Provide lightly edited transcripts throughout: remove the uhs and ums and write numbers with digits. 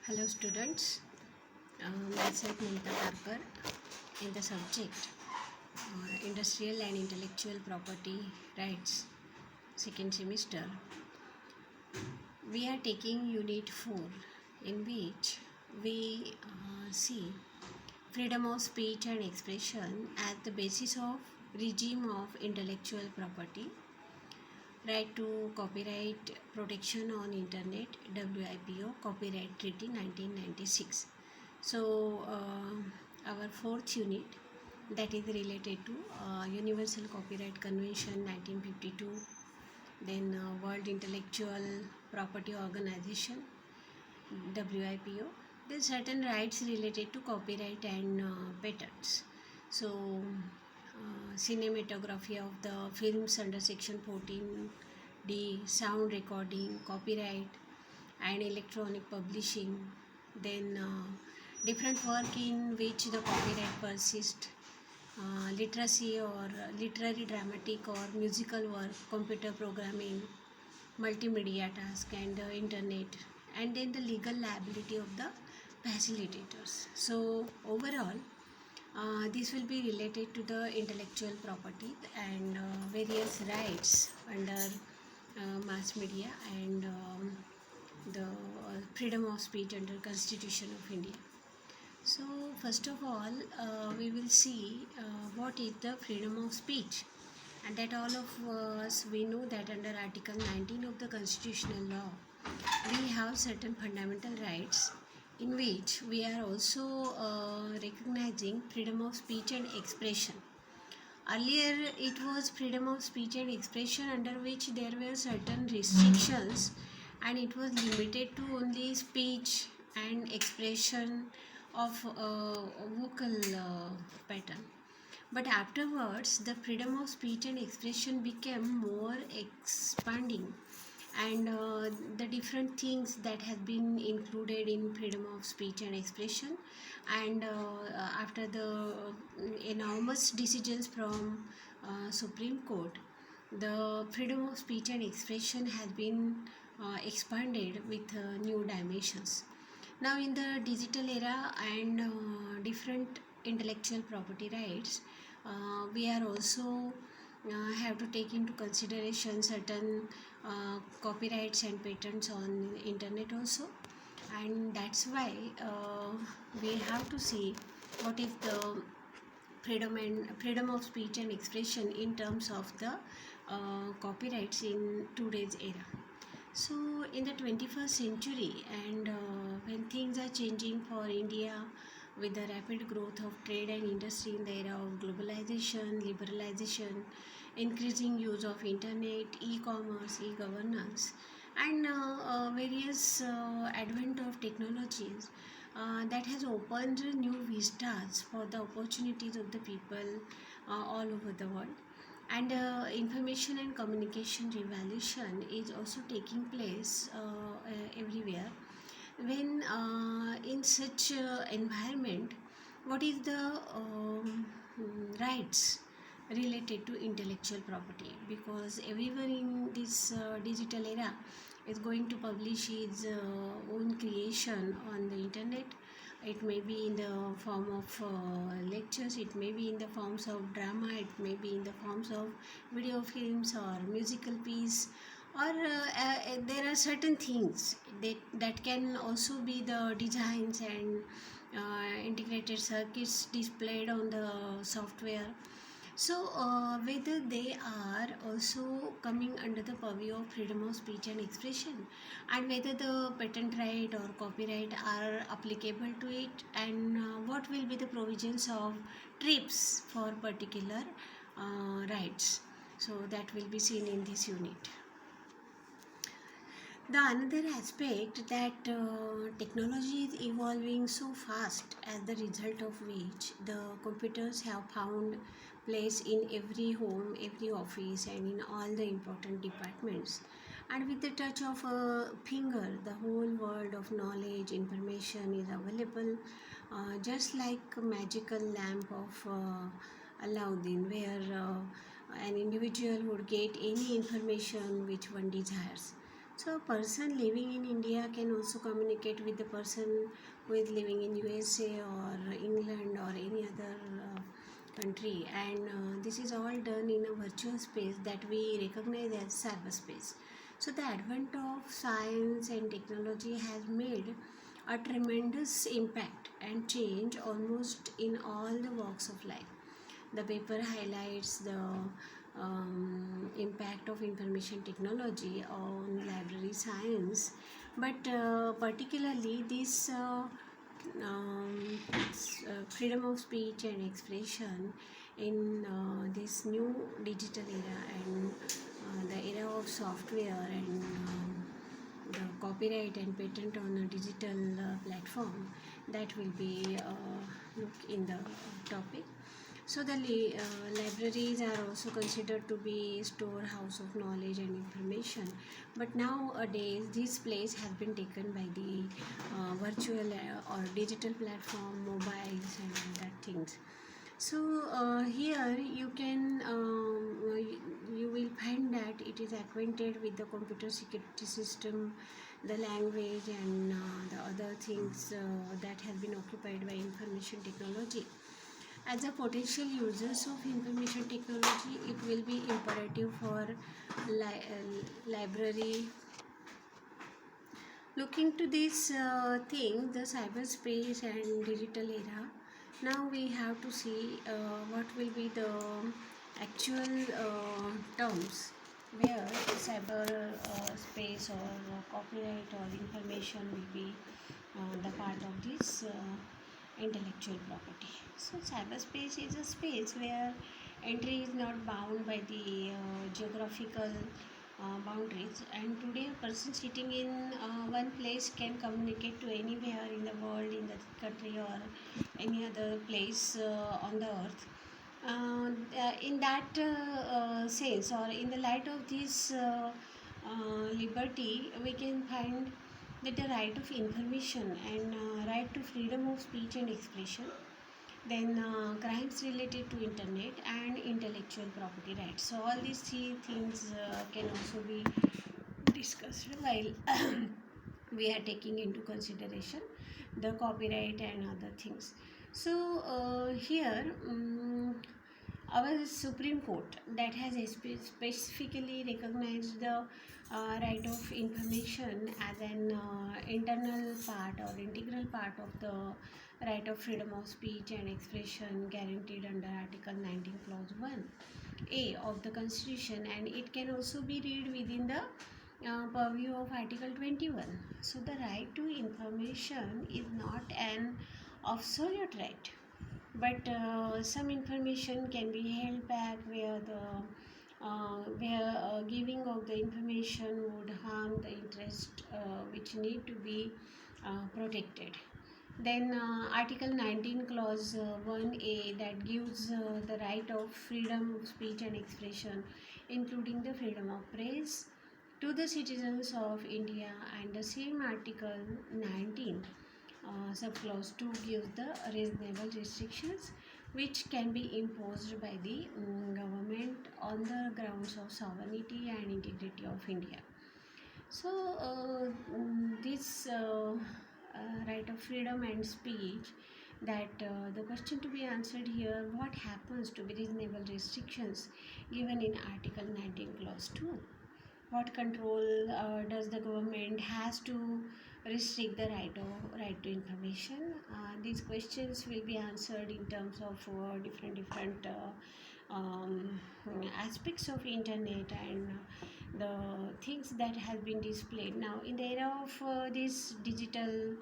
Hello students, myself Mamta Karkar in the subject Industrial and Intellectual Property Rights, second semester. We are taking Unit 4 in which we see freedom of speech and expression as the basis of regime of intellectual property, right to copyright protection on internet, WIPO, Copyright Treaty 1996. So, our fourth unit that is related to Universal Copyright Convention 1952, then World Intellectual Property Organization WIPO. There are certain rights related to copyright and patents. So, cinematography of the films under Section 14D, sound recording, copyright, and electronic publishing. Then different work in which the copyright persists, literacy or literary, dramatic or musical work, computer programming, multimedia task, and internet, and then the legal liability of the facilitators. So overall, this will be related to the intellectual property and various rights under mass media and the freedom of speech under Constitution of India. So first of all, we will see what is the freedom of speech, and that all of us we know that under Article 19 of the Constitutional Law, we have certain fundamental rights in which we are also recognizing freedom of speech and expression. Earlier, it was freedom of speech and expression under which there were certain restrictions, and it was limited to only speech and expression of vocal pattern. But afterwards, the freedom of speech and expression became more expanding, and the different things that have been included in freedom of speech and expression, and after the enormous decisions from Supreme Court, the freedom of speech and expression has been expanded with new dimensions. Now in the digital era and different intellectual property rights, we are also have to take into consideration certain copyrights and patents on internet also, and that's why we have to see what is the freedom of speech and expression in terms of the copyrights in today's era. So in the 21st century, and when things are changing for India with the rapid growth of trade and industry in the era of globalization, liberalization, increasing use of internet, e-commerce, e-governance, and various advent of technologies, that has opened new vistas for the opportunities of the people all over the world. And information and communication revolution is also taking place everywhere. When in such environment, what is the rights related to intellectual property? Because everyone in this digital era is going to publish his own creation on the internet. It may be in the form of lectures, it may be in the forms of drama, it may be in the forms of video films or musical piece, or there are certain things that can also be the designs and integrated circuits displayed on the software. So whether they are also coming under the purview of freedom of speech and expression, and whether the patent right or copyright are applicable to it, and what will be the provisions of TRIPS for particular rights. So that will be seen in this unit. The another aspect that technology is evolving so fast, as the result of which the computers have found place in every home, every office, and in all the important departments. And with the touch of a finger, the whole world of knowledge, information is available, just like a magical lamp of Aladdin, where an individual would get any information which one desires. So a person living in India can also communicate with the person who is living in USA or England or any other country, and this is all done in a virtual space that we recognize as cyberspace. So the advent of science and technology has made a tremendous impact and change almost in all the walks of life. The paper highlights the impact of information technology on library science, but particularly this freedom of speech and expression in this new digital era, and the era of software and the copyright and patent on a digital platform, that will be look in the topic. So the libraries are also considered to be storehouse of knowledge and information, but nowadays this place has been taken by the virtual or digital platform, mobiles and all that things. So here you can you will find that it is acquainted with the computer security system, the language and the other things that have been occupied by information technology. As a potential users of information technology, it will be imperative for library look into this thing, the cyberspace and digital era. Now we have to see what will be the actual terms where cyber space or copyright or information will be the part of this intellectual property. So cyberspace is a space where entry is not bound by the geographical boundaries, and today a person sitting in one place can communicate to anywhere in the world, in the country or any other place on the earth. In that sense, or in the light of this liberty, we can find that the right of information and right to freedom of speech and expression, then crimes related to internet and intellectual property rights. So all these three things can also be discussed while we are taking into consideration the copyright and other things. So here our Supreme Court that has specifically recognized the right of information as an internal part or integral part of the right of freedom of speech and expression guaranteed under Article 19 Clause 1A of the Constitution, and it can also be read within the purview of Article 21. So the right to information is not an absolute right, but some information can be held back where the where giving of the information would harm the interest which need to be protected. Then Article 19 Clause 1A that gives the right of freedom of speech and expression, including the freedom of press, to the citizens of India, and the same Article 19 subclause 2 gives the reasonable restrictions which can be imposed by the government on the grounds of sovereignty and integrity of India. So this right of freedom and speech, that the question to be answered here, what happens to be reasonable restrictions given in Article 19 Clause 2? What control does the government has to restrict the right to information? These questions will be answered in terms of different aspects of internet and the things that have been displayed now in the era of this digital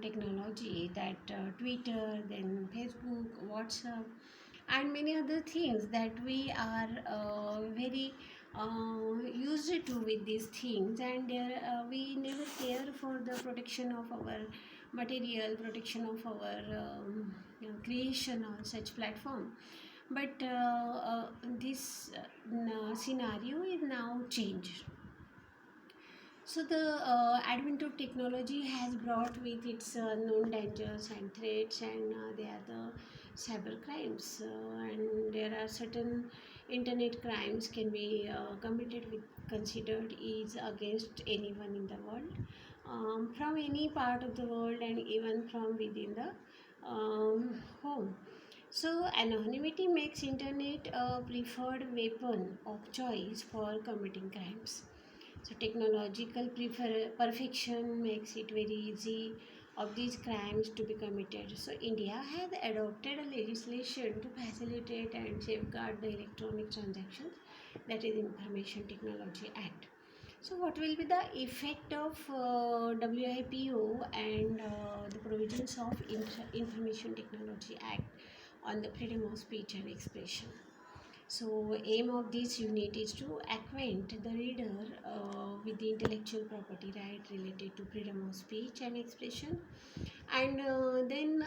technology, that Twitter, then Facebook, WhatsApp and many other things that we are very used to with these things, and there we never care for the protection of our material, protection of our creation on such platform. But this scenario is now changed. So the advent of technology has brought with its known dangers and threats, and they are the cyber crimes. And there are certain internet crimes can be committed with considered is against anyone in the world, from any part of the world, and even from within the home. So anonymity makes internet a preferred weapon of choice for committing crimes. So technological perfection makes it very easy of these crimes to be committed. So India has adopted a legislation to facilitate and safeguard the electronic transactions, that is Information Technology Act. So what will be the effect of WIPO and the provisions of Information Technology Act on the freedom of speech and expression? So, aim of this unit is to acquaint the reader with the intellectual property right related to freedom of speech and expression, and then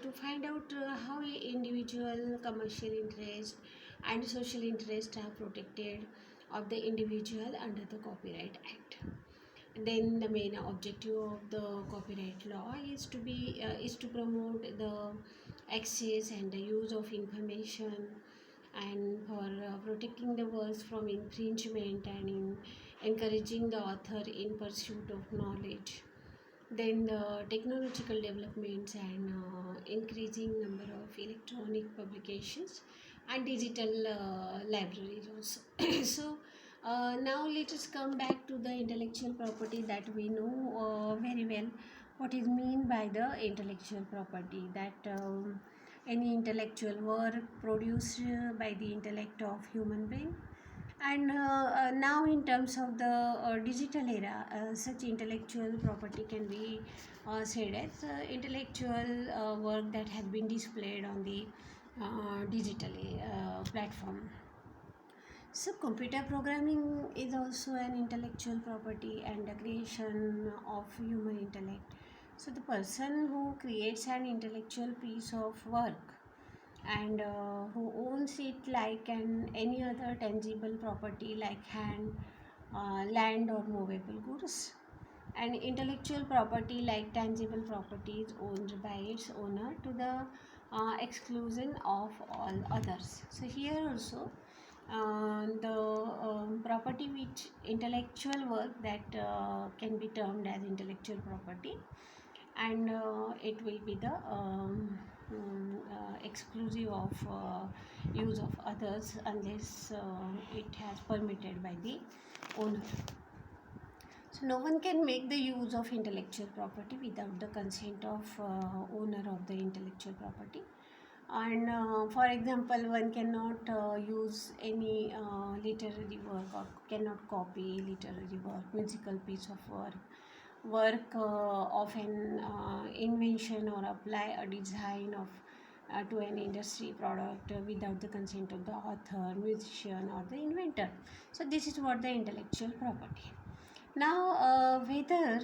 to find out how individual commercial interest and social interest are protected of the individual under the Copyright Act. Then the main objective of the copyright law is to promote the access and the use of information, and for protecting the works from infringement, and in encouraging the author in pursuit of knowledge. Then the technological developments and increasing number of electronic publications and digital libraries also. So now let us come back to the intellectual property that we know very well. What is mean by the intellectual property? That any intellectual work produced by the intellect of human being, and now in terms of the digital era, such intellectual property can be said as intellectual work that has been displayed on the digital platform. So computer programming is also an intellectual property and a creation of human intellect. So the person who creates an intellectual piece of work, and who owns it like any other tangible property like land or movable goods. And intellectual property like tangible property is owned by its owner to the exclusion of all others. So here also the property which intellectual work that can be termed as intellectual property, and it will be the exclusive of use of others unless it has permitted by the owner. So no one can make the use of intellectual property without the consent of owner of the intellectual property. And for example, one cannot use any literary work, or cannot copy literary work, musical piece of work of an invention, or apply a design of to an industry product without the consent of the author, musician, or the inventor. So this is what the intellectual property. Now whether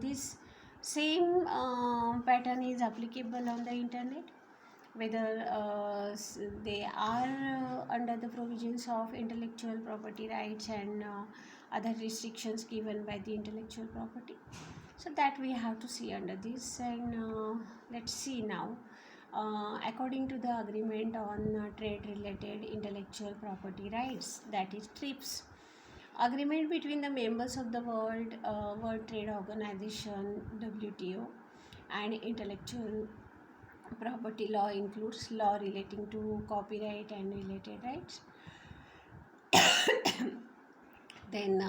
this same pattern is applicable on the internet, whether they are under the provisions of intellectual property rights and other restrictions given by the intellectual property, so that we have to see under this. And let's see now. According to the agreement on trade related intellectual property rights, that is TRIPS, agreement between the members of the World Trade Organization (WTO), and intellectual property law includes law relating to copyright and related rights. Then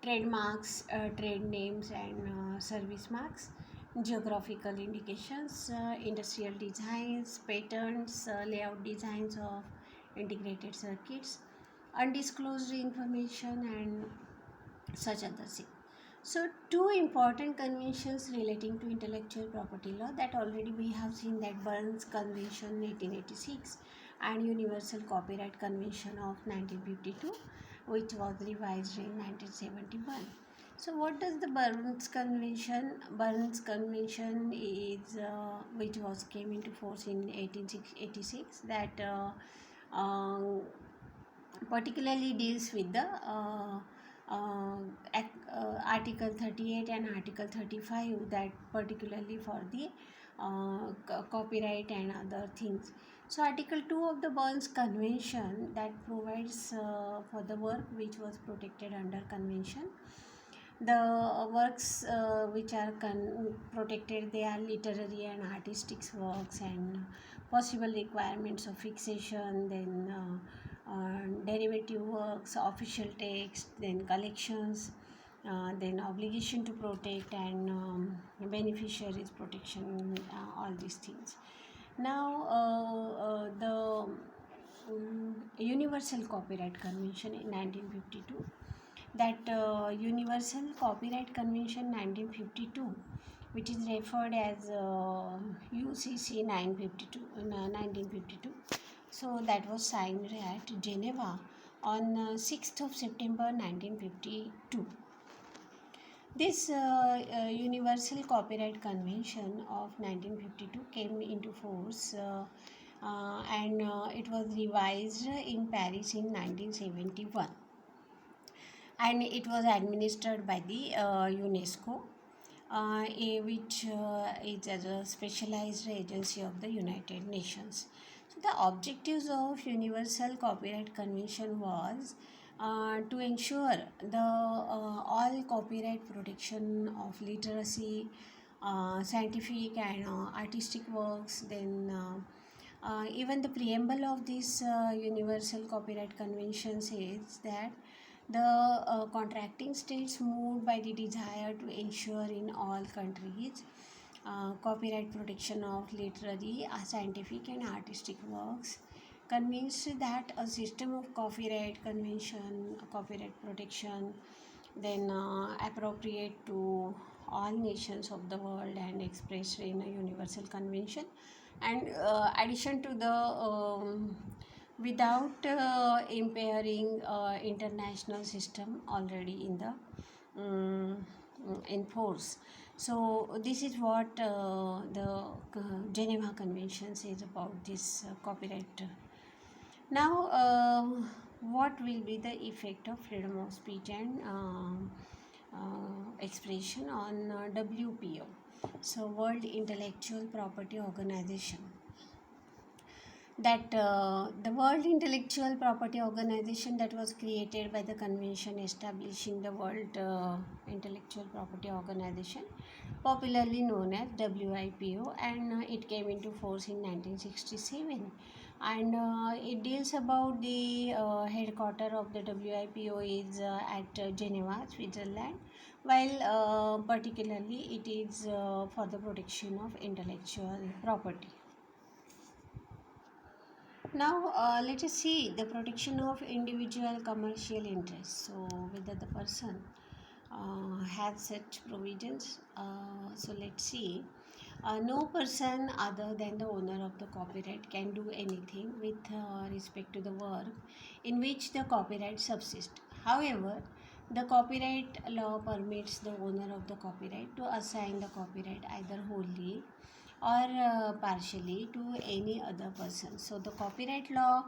trademarks, trade names, and service marks, geographical indications, industrial designs, patents, layout designs of integrated circuits, undisclosed information, and such other things. So two important conventions relating to intellectual property law, that already we have seen, that Burns Convention 1886 and Universal Copyright Convention of 1952, which was revised in 1971. So what does the Burns Convention? Burns Convention is which was came into force in 1886, that particularly deals with the uh, Article 38 and Article 35, that particularly for the copyright and other things. So Article 2 of the Burns Convention, that provides for the work which was protected under convention. The works which are protected, they are literary and artistic works, and possible requirements of fixation, then derivative works, official text, then collections, then obligation to protect, and beneficiaries protection, all these things. Now the Universal Copyright Convention in 1952, that Universal Copyright Convention 1952, which is referred as UCC 952, 1952. So that was signed at Geneva on 6th of September 1952. This Universal Copyright Convention of 1952 came into force, and it was revised in Paris in 1971, and it was administered by the UNESCO, which is a specialized agency of the United Nations. So the objectives of Universal Copyright Convention was to ensure the all copyright protection of literacy, scientific and artistic works. Then even the preamble of this Universal Copyright Convention says that the contracting states, moved by the desire to ensure in all countries copyright protection of literary, scientific and artistic works, convinced that a system of copyright convention, copyright protection, then appropriate to all nations of the world and expressed in a universal convention, and addition to the without impairing international system already in the in force. So this is what the Geneva Convention says about this copyright. Now what will be the effect of freedom of speech and expression on WPO, so World Intellectual Property Organization? That the World Intellectual Property Organization, that was created by the convention establishing the World Intellectual Property Organization, popularly known as WIPO, and it came into force in 1967, and it deals about the headquarter of the WIPO is at Geneva, Switzerland, while particularly it is for the protection of intellectual property. Now, let us see the protection of individual commercial interests. So, whether the person has such provisions. So, let's see. No person other than the owner of the copyright can do anything with respect to the work in which the copyright subsists. However, the copyright law permits the owner of the copyright to assign the copyright either wholly or partially to any other person. So the copyright law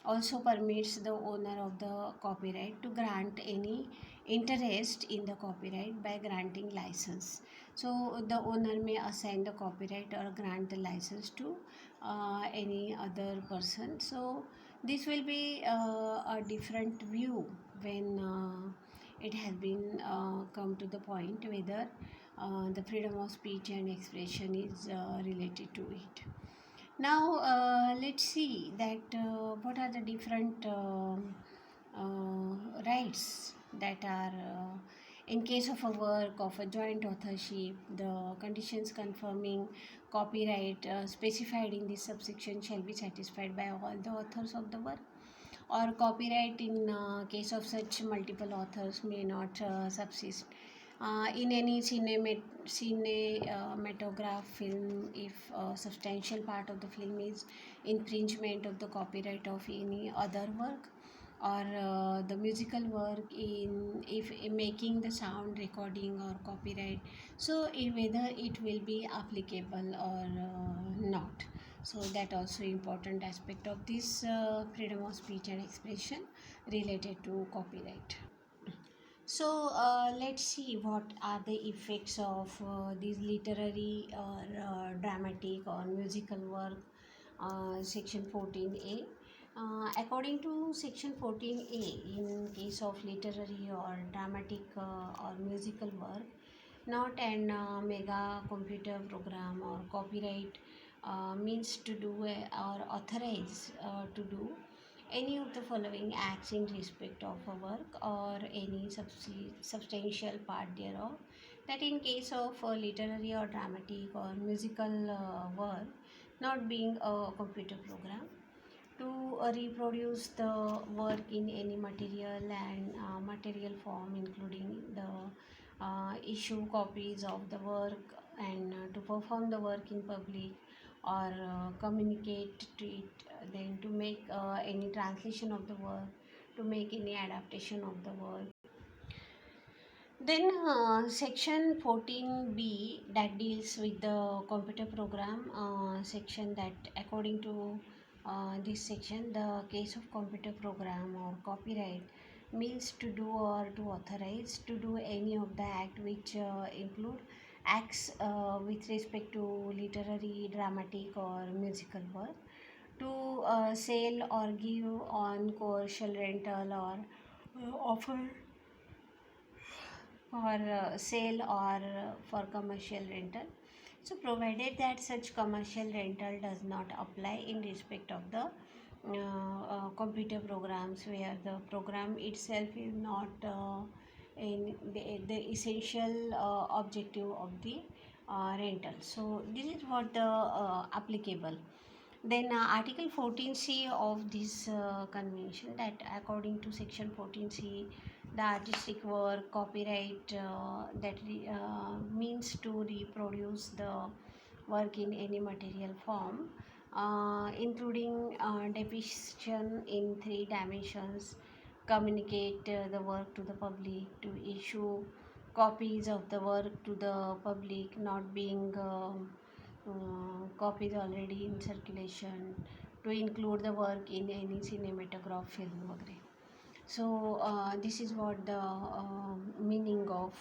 also permits the owner of the copyright to grant any interest in the copyright by granting license. So the owner may assign the copyright or grant the license to any other person. So this will be a different view when it has been come to the point whether the freedom of speech and expression is related to it. Now let's see that what are the different rights that are in case of a work of a joint authorship. The conditions confirming copyright specified in this subsection shall be satisfied by all the authors of the work, or copyright in case of such multiple authors may not subsist in any cinematograph film if a substantial part of the film is infringement of the copyright of any other work, or the musical work in if making the sound recording or copyright. So whether it will be applicable or not. So that also important aspect of this freedom of speech and expression related to copyright. Let's see what are the effects of these literary or dramatic or musical work. Section 14A. According to Section 14A, in case of literary or dramatic or musical work, not an mega computer program or copyright means to do or authorize to do any of the following acts in respect of a work or any substantial part thereof, that in case of literary or dramatic or musical work not being a computer program, to reproduce the work in any material and material form, including the issue copies of the work, and to perform the work in public or communicate to it, then to make any translation of the work, to make any adaptation of the work. Then section 14b, that deals with the computer program section, that according to this section, the case of computer program or copyright means to do or to authorize to do any of the act which include acts with respect to literary, dramatic or musical work, to sell or give on commercial rental or offer for sale or for commercial rental. So provided that such commercial rental does not apply in respect of the computer programs, where the program itself is not in the essential objective of the rental. So this is what the applicable. Then Article 14C of this convention, that according to Section 14C, the artistic work copyright means to reproduce the work in any material form, including depiction in three dimensions, communicate the work to the public, to issue copies of the work to the public not being copies already in circulation, to include the work in any cinematograph film वगैरह. So this is what the meaning of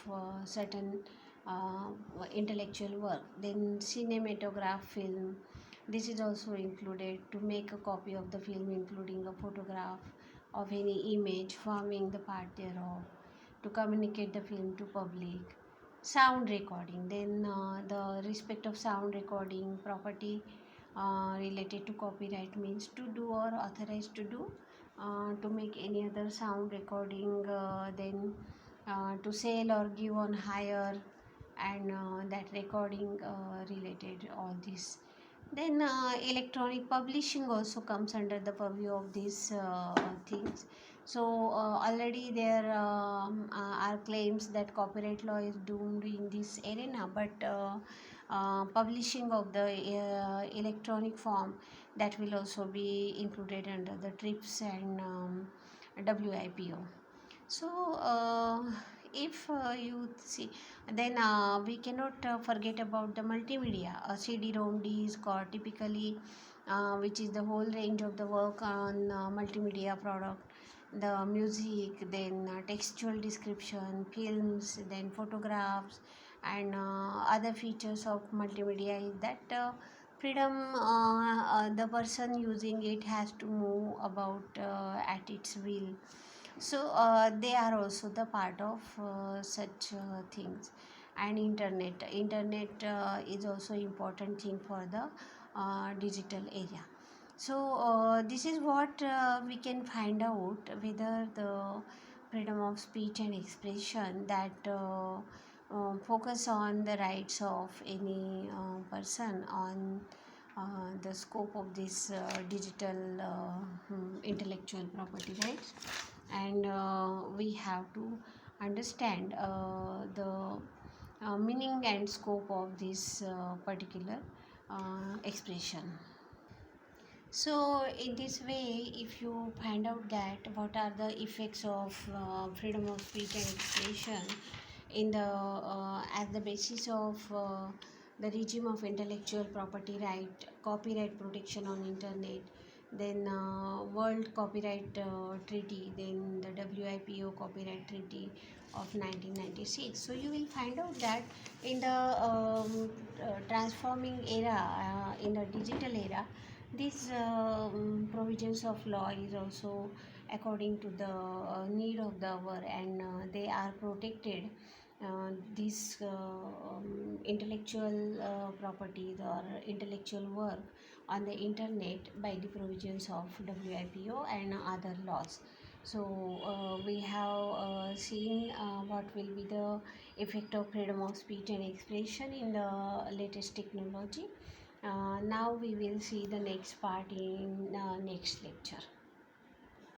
certain intellectual work. Then cinematograph film, this is also included, to make a copy of the film including a photograph of any image forming the part thereof, to communicate the film to public. Sound recording, then the respect of sound recording property related to copyright means to do or authorize to do, to make any other sound recording, then to sell or give on hire, and that recording related all this. Then electronic publishing also comes under the purview of these things. So already there are claims that copyright law is doomed in this arena, but publishing of the electronic form, that will also be included under the TRIPS and WIPO. So if you see, then we cannot forget about the multimedia. A CD-ROM disc, or typically which is the whole range of the work on multimedia product, the music, then textual description, films, then photographs, and other features of multimedia is that freedom, the person using it has to move about at its will. So they are also the part of such things. And internet is also important thing for the digital area. So this is what we can find out, whether the freedom of speech and expression, that focus on the rights of any person on the scope of this digital intellectual property rights. And we have to understand the meaning and scope of this particular expression. So in this way, if you find out that what are the effects of freedom of speech and expression in the as the basis of the regime of intellectual property right, copyright protection on internet, then World Copyright Treaty, then the WIPO Copyright Treaty of 1996. So you will find out that in the transforming era, in the digital era, these provisions of law is also according to the need of the hour, and they are protected. These intellectual properties or intellectual work on the internet by the provisions of WIPO and other laws. So we have seen what will be the effect of freedom of speech and expression in the latest technology. Now we will see the next part in next lecture.